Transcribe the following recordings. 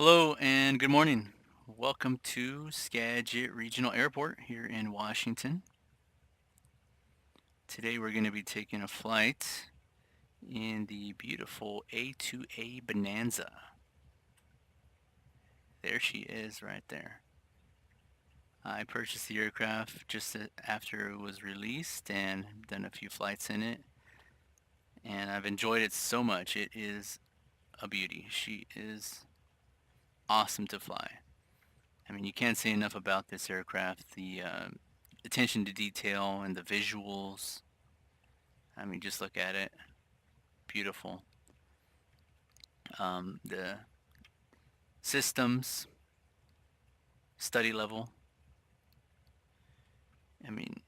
Hello and good morning. Welcome to Skagit Regional Airport here in Washington. Today we're going to be taking a flight in the beautiful A2A Bonanza. There she is right there. I purchased the aircraft just after it was released and done a few flights in it, and I've enjoyed it so much. It is a beauty. She is awesome to fly. I mean, you can't say enough about this aircraft. The attention to detail and the visuals. I mean, just look at it. Beautiful. The systems, study level. I mean,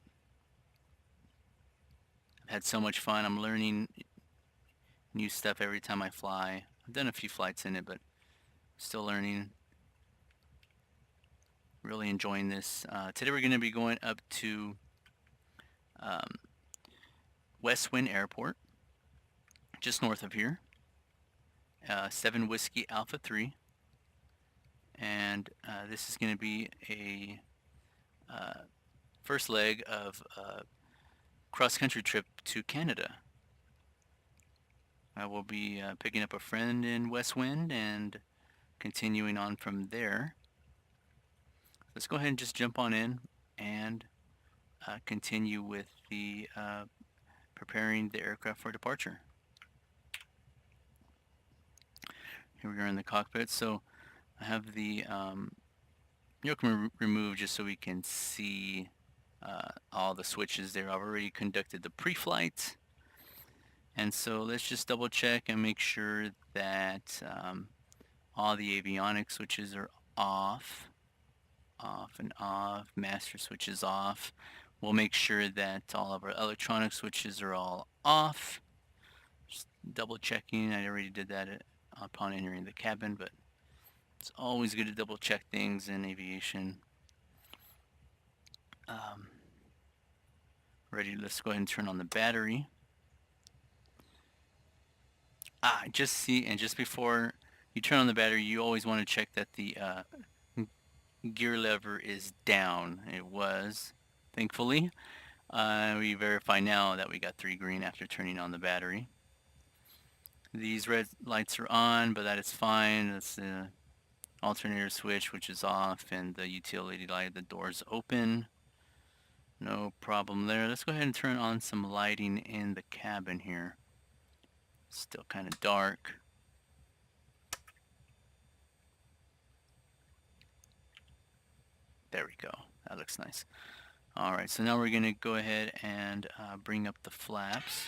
I've had so much fun. I'm learning new stuff every time I fly. I've done a few flights in it, but still learning. Really enjoying this. Today we're going to be going up to um, West Wind Airport, just north of here. 7 Whiskey Alpha 3. And this is going to be a first leg of a cross-country trip to Canada. I will be picking up a friend in West Wind and continuing on from there. Let's go ahead and just jump on in and continue with the preparing the aircraft for departure. Here we are in the cockpit. So I have the yoke removed just so we can see all the switches there. I've already conducted the pre-flight, and so let's just double check and make sure that all the avionics switches are off and off, master switches off. We'll make sure that all of our electronic switches are all off. Just double checking. I already did that upon entering the cabin, but it's always good to double check things in aviation. Ready, let's go ahead and turn on the battery. Just see, and just before you turn on the battery, you always want to check that the gear lever is down. It was, thankfully. We verify now that we got 3 green after turning on the battery. These red lights are on, but that is fine. That's the alternator switch, which is off, and the utility light, the door's open. No problem there. Let's go ahead and turn on some lighting in the cabin here. Still kind of dark. There we go. That looks nice. Alright, so now we're going to go ahead and bring up the flaps.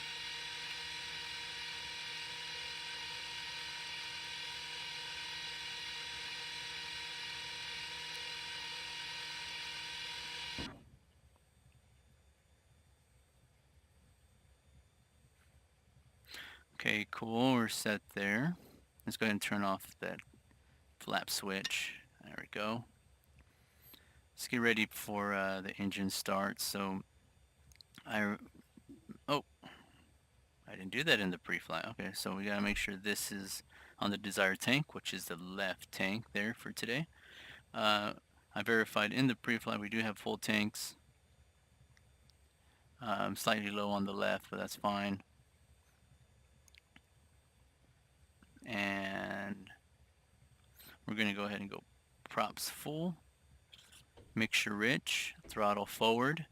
Okay, cool. We're set there. Let's go ahead and turn off that flap switch. There we go. Let's get ready for the engine start. So I didn't do that in the pre-flight. Okay, so we got to make sure this is on the desired tank, which is the left tank there for today. I verified in the pre-flight we do have full tanks. Slightly low on the left, but that's fine. And we're going to go ahead and go props full, mixture rich, throttle forward.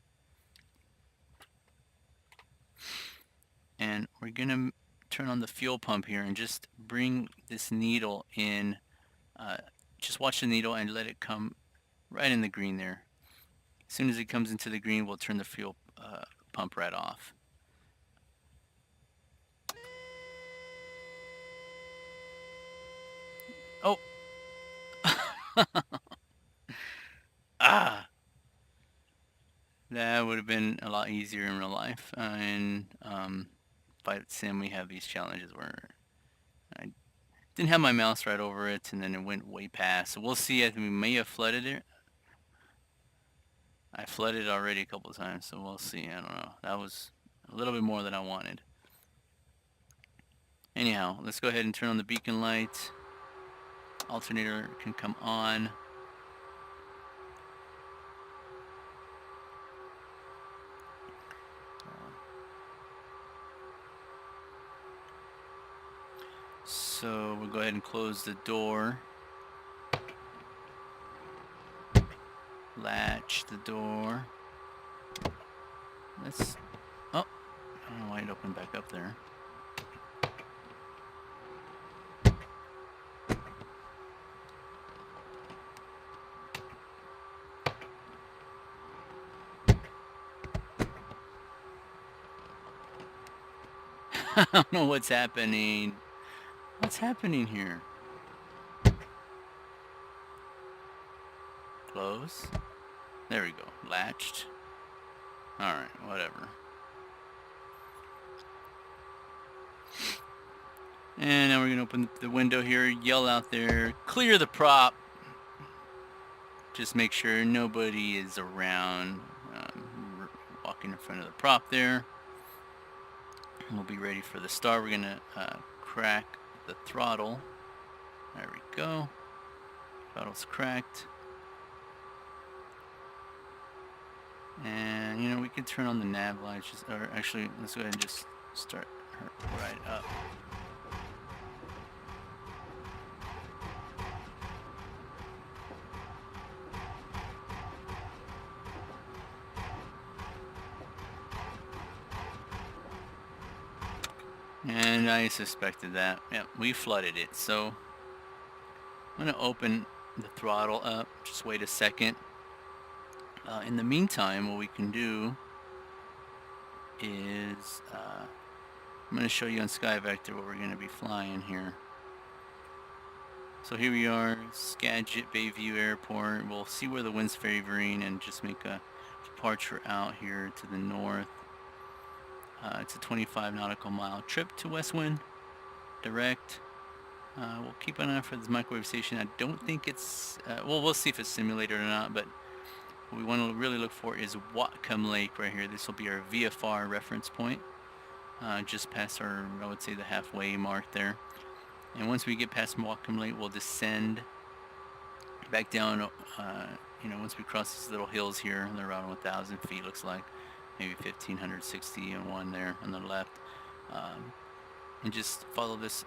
And we're going to turn on the fuel pump here and just bring this needle in. Just watch the needle and let it come right in the green there. As soon as it comes into the green, we'll turn the fuel pump right off. Oh! That would have been a lot easier in real life. In Flight Sim, we have these challenges where I didn't have my mouse right over it, and then it went way past. So we'll see. I think we may have flooded it. I flooded it already a couple of times, so we'll see. I don't know. That was a little bit more than I wanted. Anyhow, let's go ahead and turn on the beacon light. alternator can come on. So we'll go ahead and close the door. Latch the door. Let's... Oh! I don't know why it opened back up there. I don't know what's happening. What's happening here? Close. There we go. Latched. Alright, whatever. And now we're going to open the window here, yell out there, clear the prop. Just make sure nobody is around. Walking in front of the prop there. We'll be ready for the start. We're going to crack the throttle. There we go. Throttle's cracked. And, you know, we can turn on the nav lights. Or actually, let's go ahead and just start her right up. And I suspected that. Yep, we flooded it. So I'm going to open the throttle up. Just wait a second. In the meantime, what we can do is I'm going to show you on SkyVector what we're going to be flying here. So here we are, Skagit Bayview Airport. We'll see where the wind's favoring and just make a departure out here to the north. It's a 25 nautical mile trip to West Wind, direct. We'll keep an eye for this microwave station. I don't think it's, well, we'll see if it's simulated or not, but what we want to really look for is Whatcom Lake right here. This will be our VFR reference point, just past our, I would say, the halfway mark there. And once we get past Whatcom Lake, we'll descend back down, you know, once we cross these little hills here, they're around 1,000 feet, looks like. Maybe 1,560 and one there on the left. And just follow this.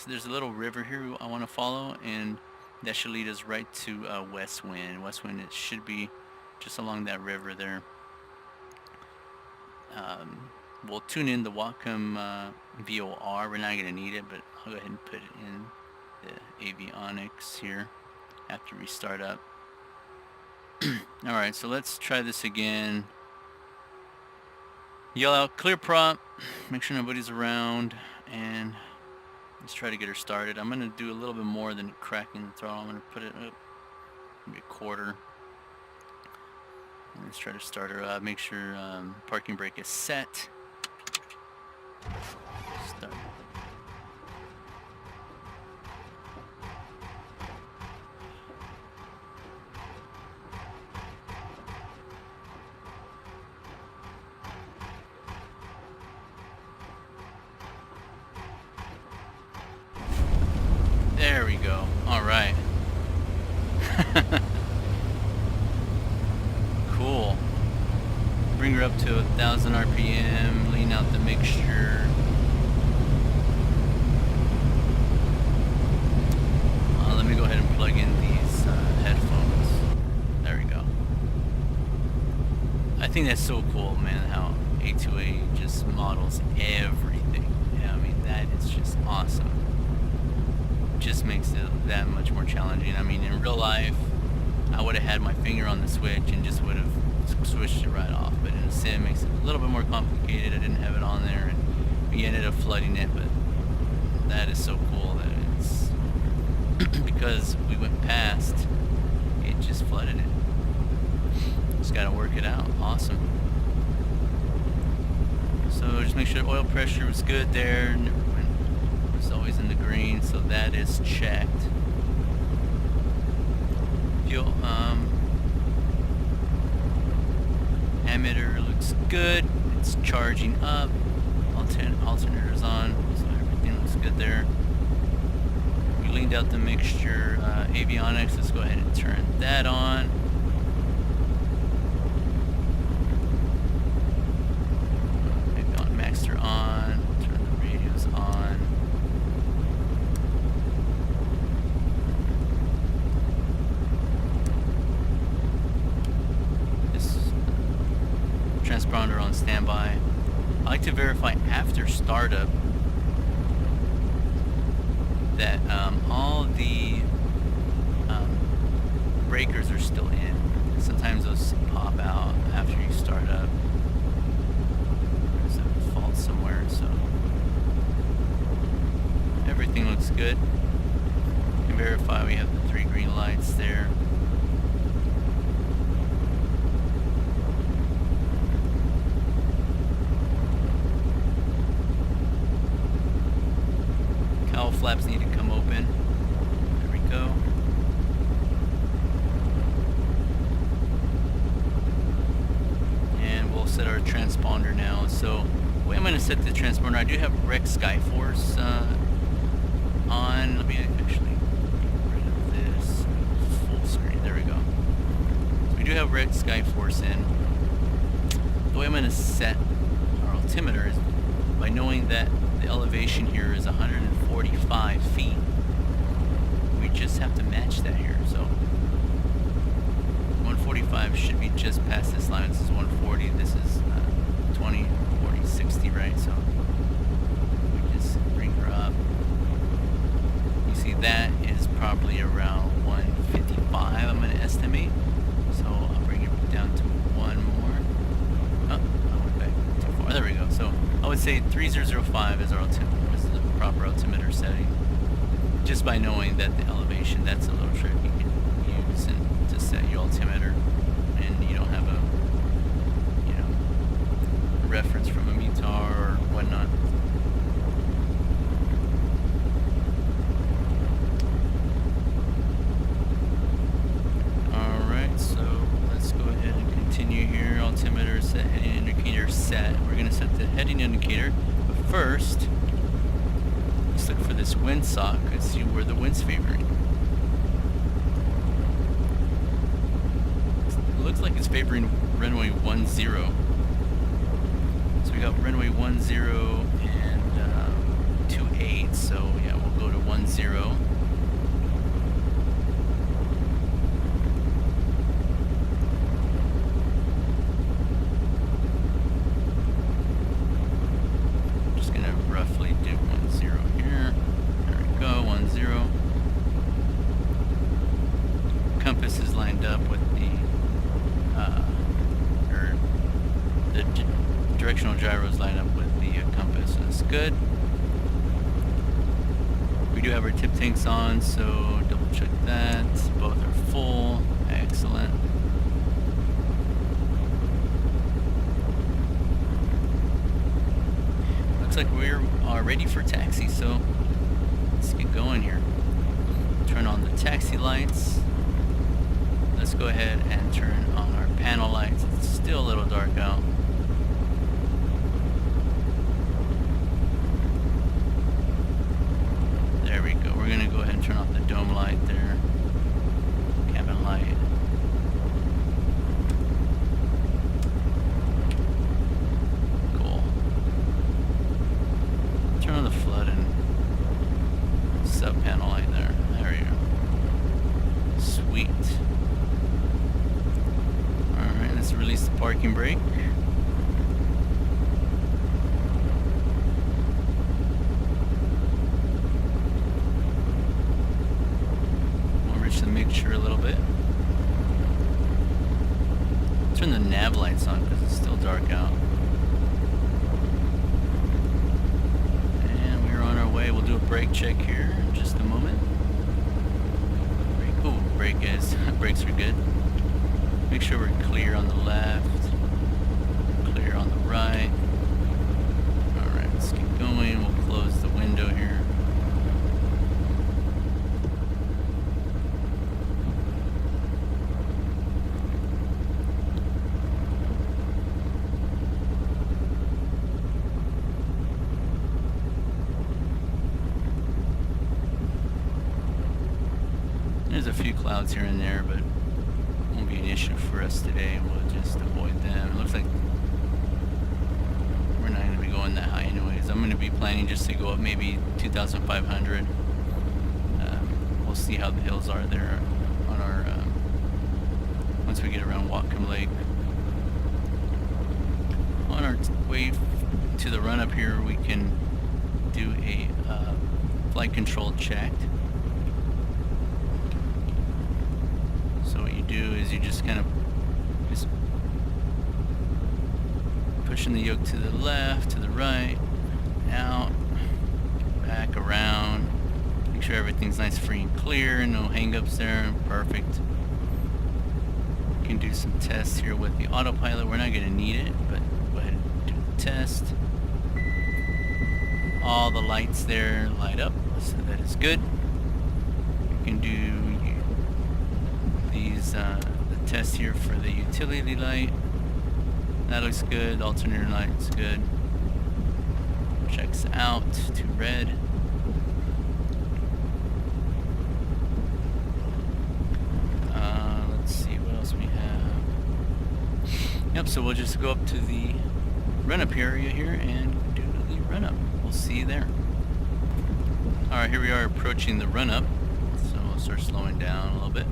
There's a little river here I want to follow, and that should lead us right to West Wind. West Wind, it should be just along that river there. We'll tune in the Whatcom VOR. We're not going to need it, but I'll go ahead and put it in the avionics here after we start up. Alright, so let's try this again. Yell out, clear prop, make sure nobody's around, and let's try to get her started. I'm going to do a little bit more than cracking the throttle. I'm going to put it up maybe a quarter. And let's try to start her up. Make sure parking brake is set. Start. There we go. All right. Cool. Bring her up to 1,000 RPM. Lean out the mixture. Let me go ahead and plug in these headphones. There we go. I think that's so cool, man. How A2A just models everything. Yeah, I mean that is just awesome. Just makes it that much more challenging. I mean, in real life, I would have had my finger on the switch and just would have switched it right off. But in a sim, it makes it a little bit more complicated. I didn't have it on there, and we ended up flooding it. But that is so cool that it's because we went past, it just flooded it. Just gotta work it out. Awesome. So just make sure oil pressure was good there. It's always in the green, so that is checked. Fuel ammeter looks good. It's charging up. Alternator's on, so everything looks good there. We lean cleaned out the mixture. Avionics, let's go ahead and turn that on. Maxter on, turn the radios on. This transponder on standby. I like to verify after startup that all the breakers are still in. Sometimes those pop out after you start up. There's a fault somewhere, so everything looks good. You can verify we have the 3 green lights there. Cowl flaps need to come open. There we go. And we'll set our transponder now. So the way I'm going to set the transponder, I do have Rec Skyforce on. Let me actually get rid of this full screen. There we go. So we do have Rec Skyforce in. The way I'm going to set our altimeter is by knowing that the elevation here is 145 feet. We just have to match that here. So 145 should be just past this line. This is 140. This is 20, 40, 60, right? So we just bring her up. You see that is probably around 155, I'm going to estimate. So I'll bring it down to one more. Oh, I went back too far. There we go. So I would say 3005 is our altimeter. This is the proper altimeter setting. Just by knowing that the elevation, that's a little trick you can use and to set your altimeter, and you don't have a, you know, reference from a METAR or whatnot. Alright, so let's go ahead and continue here. Altimeter set, heading indicator set. We're going to set the heading indicator, but first let's look for this windsock and see where the wind's favoring. It looks like it's favoring runway 10. So we got runway 10 and 28. So yeah, we'll go to 10. Just gonna roughly do 10 here. There we go, 10. Compass is lined up with the directional gyros line up with the compass, so that's good. We do have our tip tanks on, so double check that. Both are full. Excellent. Looks like we're ready for taxi, so let's get going here. Turn on the taxi lights. Let's go ahead and turn on our panel lights. It's still a little dark out. There we go. We're going to go ahead and turn off the dome light there. Cabin light. Cool. Turn on the flood and sub panel light there. There we go. Sweet. Alright, let's release the parking brake. We'll enrich the mixture a little bit. Turn the nav lights on because it's still dark out. And we're on our way. We'll do a brake check here in just a moment. Ooh, brakes are good. Make sure we're clear on the left, clear on the right. Alright, let's keep going. We'll close the window here. There's a few clouds here and there, but won't be an issue for us today. We'll just avoid them. It looks like we're not going to be going that high anyways. I'm going to be planning just to go up maybe 2,500. We'll see how the hills are there on our once we get around Whatcom Lake. On our way to the run up here, we can do a flight control check. So what you do is you just kind of pushing the yoke to the left, to the right, out, back, around. Make sure everything's nice, free and clear, no hang-ups there. Perfect. You can do some tests here with the autopilot. We're not going to need it, but go ahead and do the test. All the lights there light up, so that is good. You can do these the test here for the utility light. That looks good. Alternator light's good. Checks out to red. Let's see what else we have. Yep, so we'll just go up to the run-up area here and do the run-up. We'll see you there. Alright, here we are approaching the run-up. So we'll start slowing down a little bit.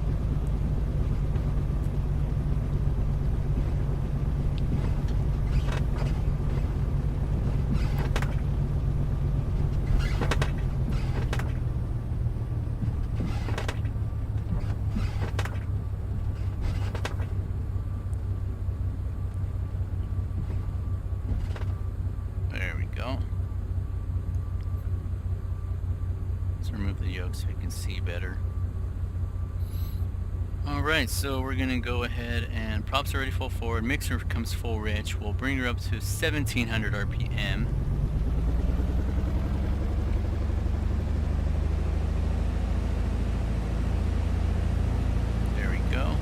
Remove the yoke so we can see better. Alright, so we're gonna go ahead and props are already full forward, mixer comes full rich. We'll bring her up to 1700 RPM. There we go.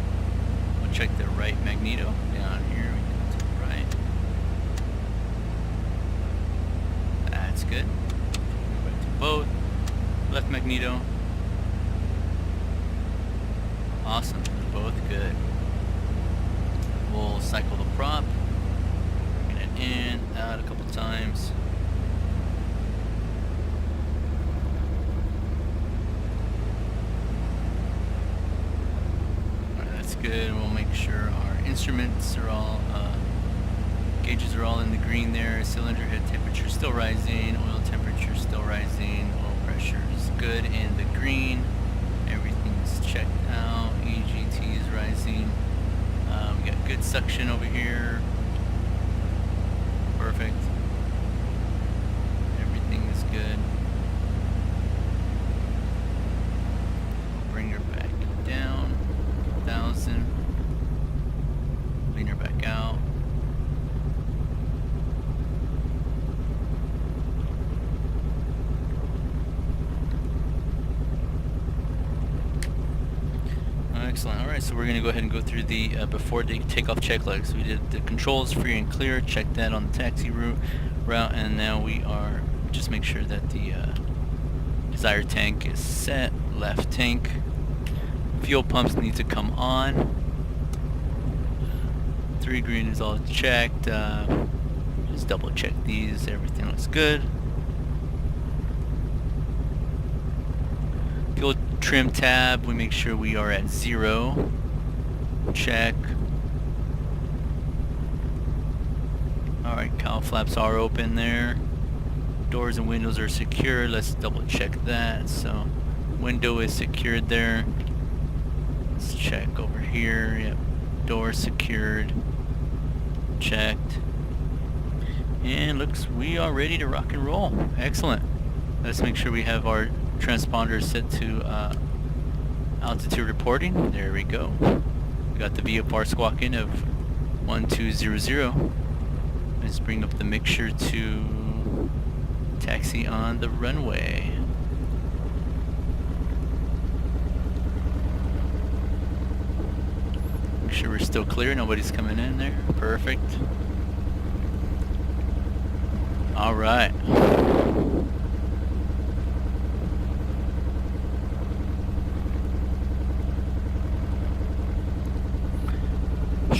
We'll check the right magneto down here. We go to the right. That's good. Go back to both. Left magneto. Awesome. They're both good. We'll cycle the prop. Bring it in, out a couple times. Alright, that's good. We'll make sure our instruments are all, gauges are all in the green there. Cylinder head temperature still rising. Oil temperature still rising. Oil pressure is good in the green. Everything's checked out. EGT is rising. We got good suction over here. Perfect. Everything is good. We'll bring her back down. 1,000. Clean her back out. Excellent. Alright, so we're going to go ahead and go through the before the takeoff checklist. So we did the controls free and clear, checked that on the taxi route, and now we are just make sure that the desired tank is set, left tank. Fuel pumps need to come on. 3 green is all checked. Just double check these, everything looks good. Fuel trim tab, we make sure we are at 0. Check. Alright, cowl flaps are open there. Doors and windows are secure. Let's double check that. So, window is secured there. Let's check over here. Yep. Door secured. Checked. And looks we are ready to rock and roll. Excellent. Let's make sure we have our transponder set to altitude reporting. There we go. We got the VFR squawking of 1200. Let's bring up the mixture to taxi on the runway. Make sure we're still clear, nobody's coming in there. Perfect. Alright.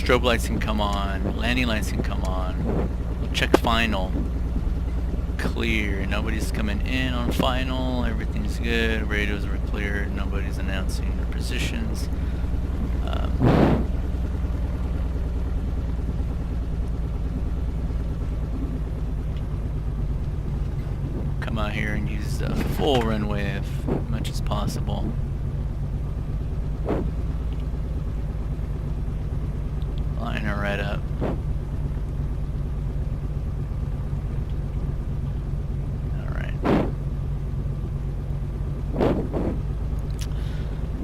Strobe lights can come on. Landing lights can come on. We'll check final. Clear. Nobody's coming in on final. Everything's good. Radios were cleared. Nobody's announcing their positions. Come out here and use the full runway as much as possible. Line her right up.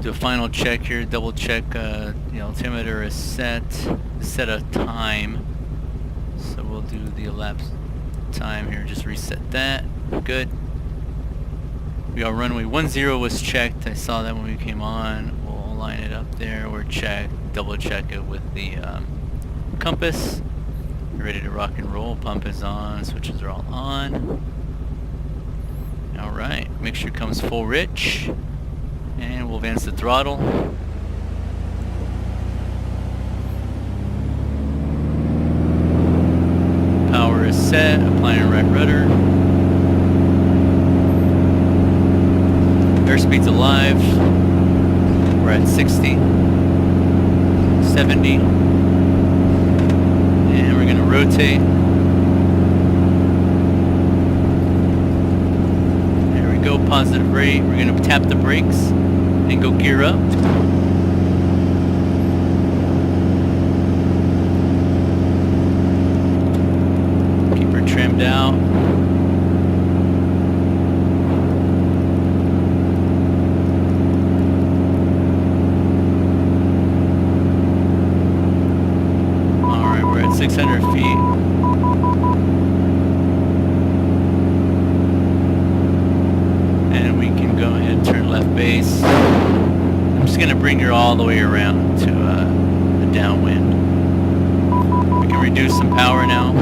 Do a final check here, double check the altimeter is set a time, so we'll do the elapsed time here, just reset that. Good. We got runway 10 was checked. I saw that when we came on. We'll line it up there. We're checked, double check it with the compass. We're ready to rock and roll. Pump is on, switches are all on. Alright, mixture comes full rich. And we'll advance the throttle. Power is set, applying right rudder. Airspeed's alive. We're at 60, 70. And we're gonna rotate. There we go, positive rate. We're gonna tap the brakes and go gear up. Keep her trimmed out. Alright, we're at 600 feet. And we can go ahead and turn left base. I'm just going to bring her all the way around to the downwind. We can reduce some power now.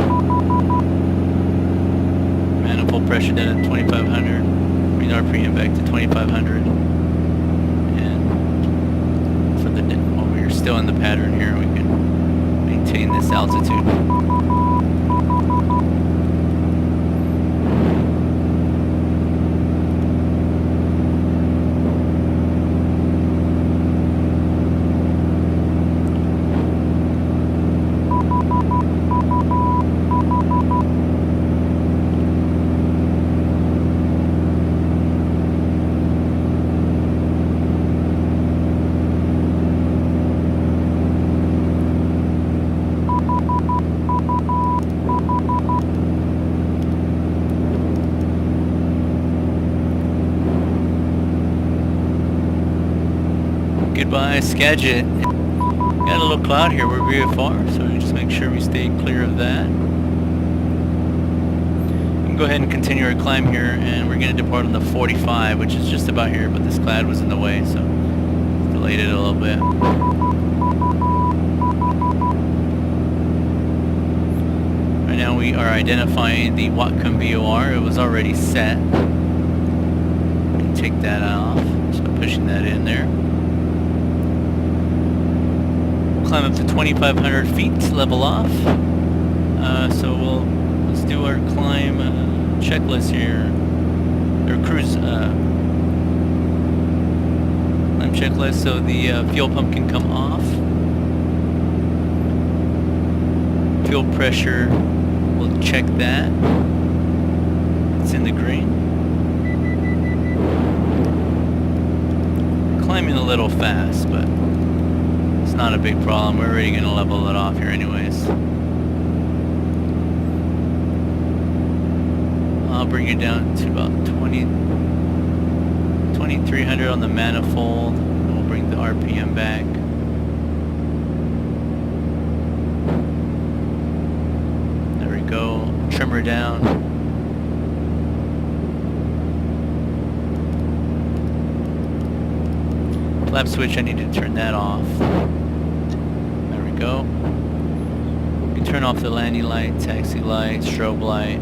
Manifold pressure down at 2500. Bring the RPM back to 2500. And for the while we're still in the pattern here, we can maintain this altitude. Goodbye, Skagit. Got a little cloud here. We're VFR, so we just make sure we stay clear of that. We can go ahead and continue our climb here, and we're going to depart on the 45, which is just about here, but this cloud was in the way, so delayed it a little bit. Right now we are identifying the Whatcom VOR. It was already set. We can take that off, just by pushing that in there. Climb up to 2,500 feet, level off. Let's do our climb checklist here, or cruise climb checklist. So the fuel pump can come off. Fuel pressure, we'll check that. It's in the green. Climbing a little fast, but it's not a big problem. We're already going to level it off here anyways. I'll bring it down to about 2,300 on the manifold. And we'll bring the RPM back. There we go. Trim her down. Flap switch, I need to turn that off. There we go. You can turn off the landing light, taxi light, strobe light.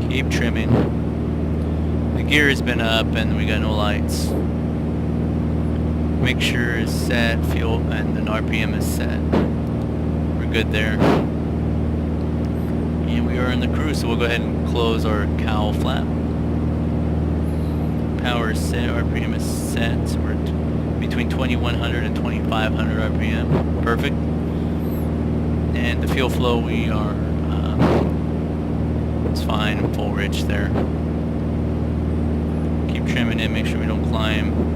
Keep trimming. The gear has been up and we got no lights. mixture is set, fuel, and then RPM is set. We're good there. And we are in the cruise, so we'll go ahead and close our cowl flap. Power is set, RPM is set, so we're between 2100 and 2500 RPM. Perfect. And the fuel flow, we are, it's fine, full rich there. Keep trimming in, make sure we don't climb.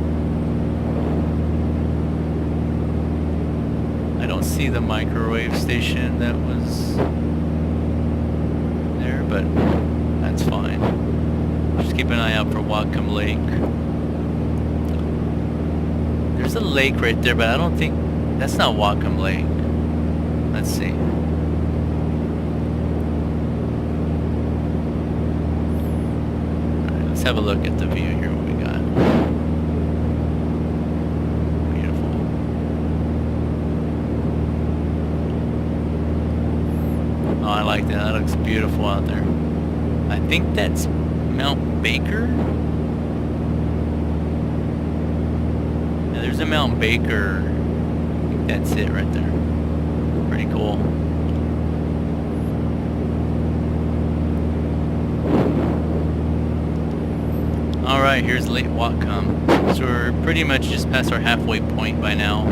I don't see the microwave station that was there, but that's fine. Just keep an eye out for Whatcom Lake. There's a lake right there, but I don't think, that's not Whatcom Lake. Let's see. Alright, let's have a look at the view here, what we got. Beautiful. Oh, I like that. That looks beautiful out there. I think that's Mount Baker. Yeah, there's a Mount Baker. I think that's it right there. Pretty cool. Alright, here's Lake Whatcom. So we're pretty much just past our halfway point by now.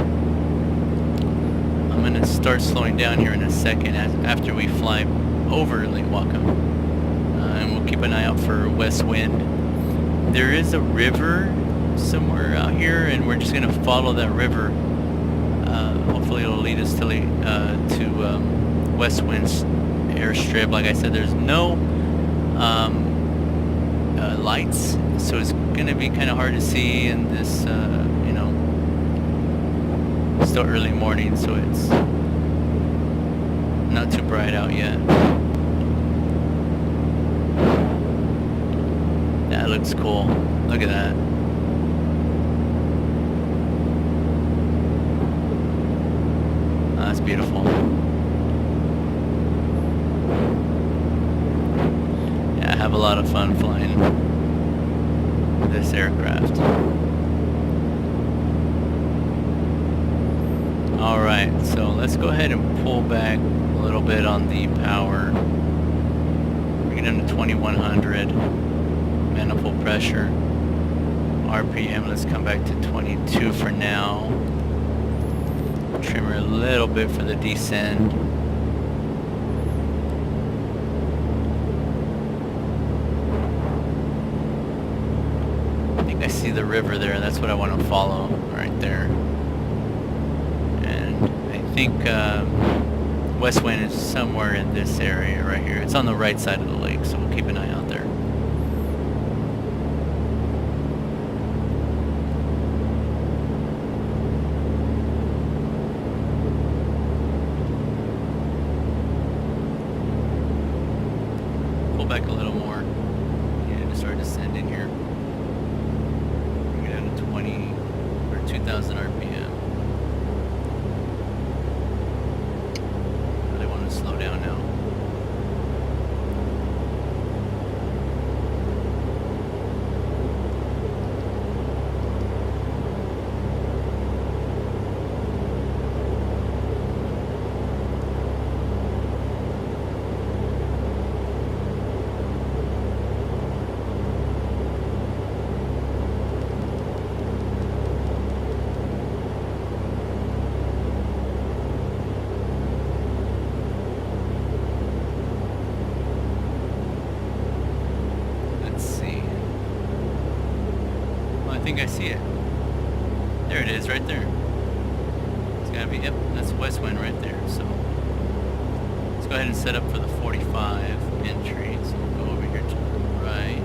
I'm gonna start slowing down here in a second after we fly over Lake Whatcom. And we'll keep an eye out for west wind. There is a river somewhere out here, and we're just gonna follow that river. Hopefully it'll lead us to west wind's airstrip. Like I said, there's no lights, so it's gonna be kind of hard to see in this, you know, still early morning, so it's not too bright out yet. That looks cool. Look at that. That's beautiful. Yeah, I have a lot of fun flying this aircraft. Alright, so let's go ahead and pull back a little bit on the power. Bring it down to 2100. Manifold pressure. RPM, let's come back to 22 for now. Trim her a little bit for the descend. I think I see the river there. That's what I want to follow right there. And I think west wind is somewhere in this area right here. It's on the right side of the lake, so we'll keep an eye out there. Back a little more. Yeah, to start descending here. Bring it down to 20 or 2000 RPM. Really want to slow down now. I think I see it. There it is, right there. It's gotta be, yep, that's west wind right there. So let's go ahead and set up for the 45 entry. So we'll go over here to the right.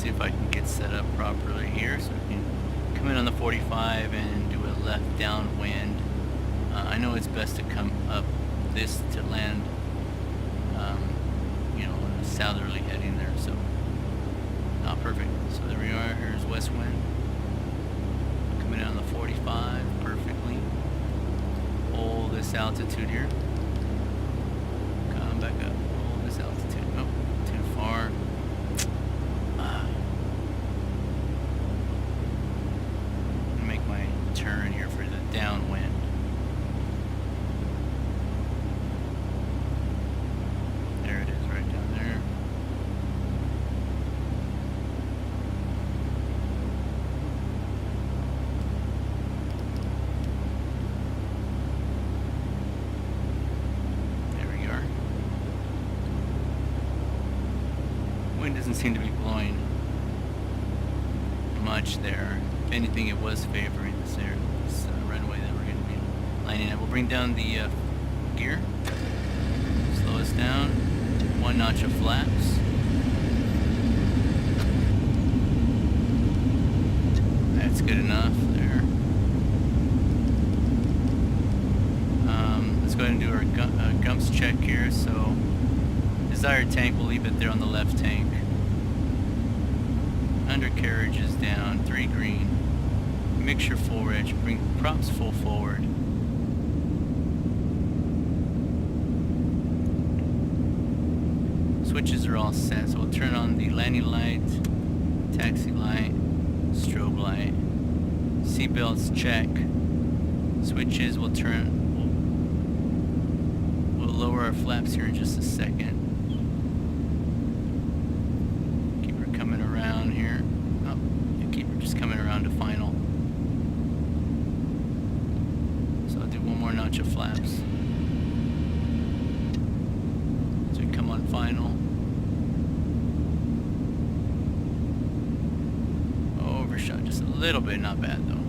see if I can get set up properly here so we can come in on the 45 and do a left downwind. I know it's best to come up this to land, you know, on a southerly heading there, so not perfect. So there we are, here's west wind. Coming in on the 45 perfectly. Hold this altitude here. Come back up, hold this altitude. Oh, too far. Make my turn here for the downwind. There it is, right down there. There we are. Wind doesn't seem to be blowing much there. If anything, it was favoring this runway that we're going to be lining up. We'll bring down the gear, slow us down, 1 notch of flaps. That's good enough there. Let's go ahead and do our gumps check here. So desired tank, we'll leave it there on the left tank. Undercarriage is down, 3 green. Mixture full reg, bring props full forward. Switches are all set, so we'll turn on the landing light, taxi light, strobe light. Seatbelts check. Switches will turn. We'll lower our flaps here in just a second. Keep her coming around here. Oh, yeah, keep her just coming around to final. So I'll do 1 more notch of flaps. So we come on final. Overshot just a little bit, not bad though.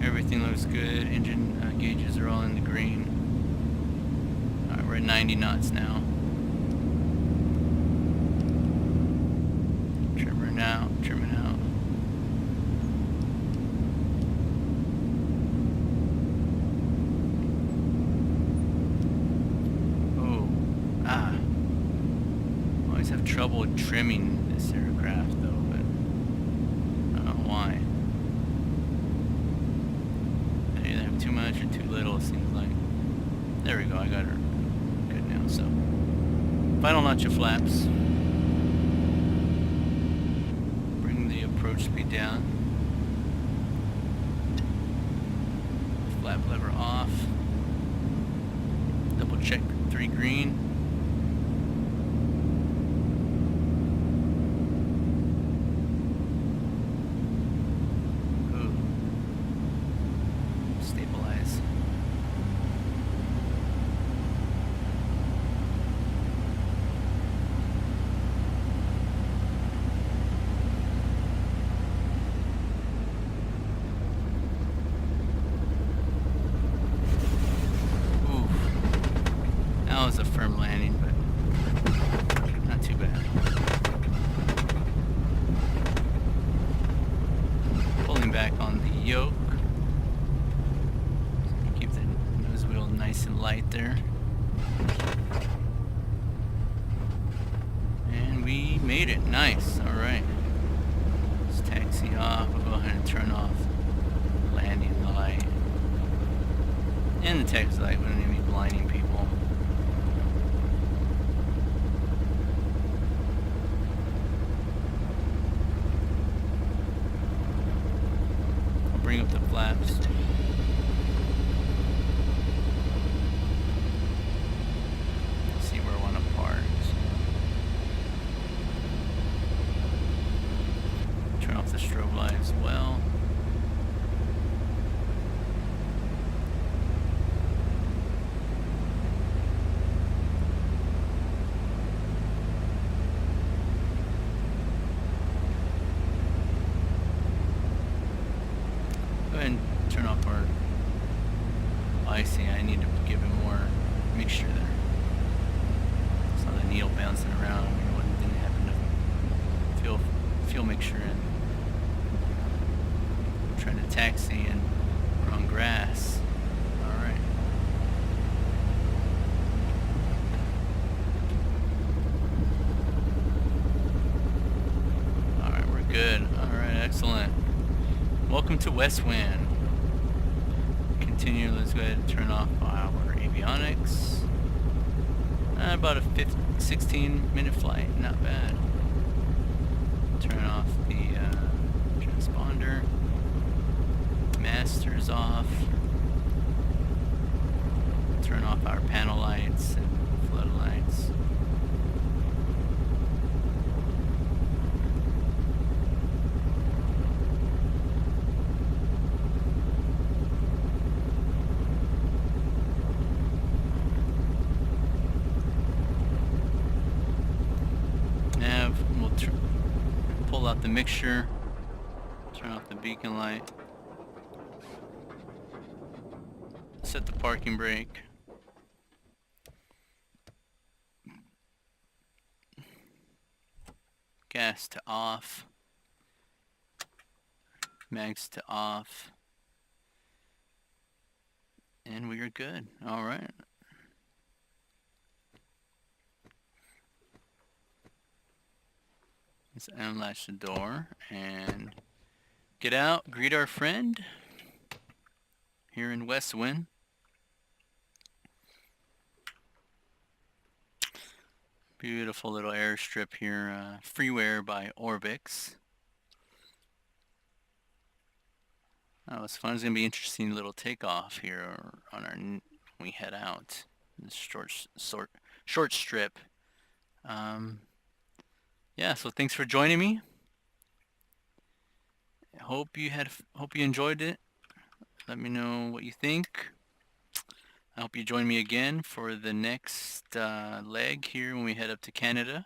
Everything looks good. Engine gauges are all in the green. Alright, we're at 90 knots now. Trimming out, trimming out. Always have trouble trimming this aircraft though, but I don't know why. I either have too much or too little, it seems like. There we go, I got her good now. So final notch of flaps. Bring the approach speed down. Flap lever off. Double check 3 green. That was a firm landing, but not too bad. Pulling back on the yoke. Keep the nose wheel nice and light there. And we made it. Nice. Alright. Let's taxi off. We'll go ahead and turn off landing light. And the taxi light wouldn't even be blinding people. Bring up the flaps. See where I want to park. Turn off the strobe light as well. And turn off our IC. I need to give it more mixture there. So the needle bouncing around. Didn't have enough fuel mixture in. I'm trying to taxi and we're on grass. All right. All right, we're good. All right, excellent. Welcome to West Wind. Continue. Let's go ahead and turn off our avionics. About a 16-minute flight, not bad. Turn off the transponder. Master's off. Turn off our panel lights and floodlights. We'll pull out the mixture, turn off the beacon light, set the parking brake, gas to off, mags to off, and we are good. All right. Let's unlatch the door and get out, greet our friend here in West Wind. Beautiful little airstrip here, freeware by Orbix. Oh, it's fun. It's gonna be interesting little takeoff here on our when we head out. This short strip. Yeah, so thanks for joining me. Hope you enjoyed it. Let me know what you think. I hope you join me again for the next leg here when we head up to Canada.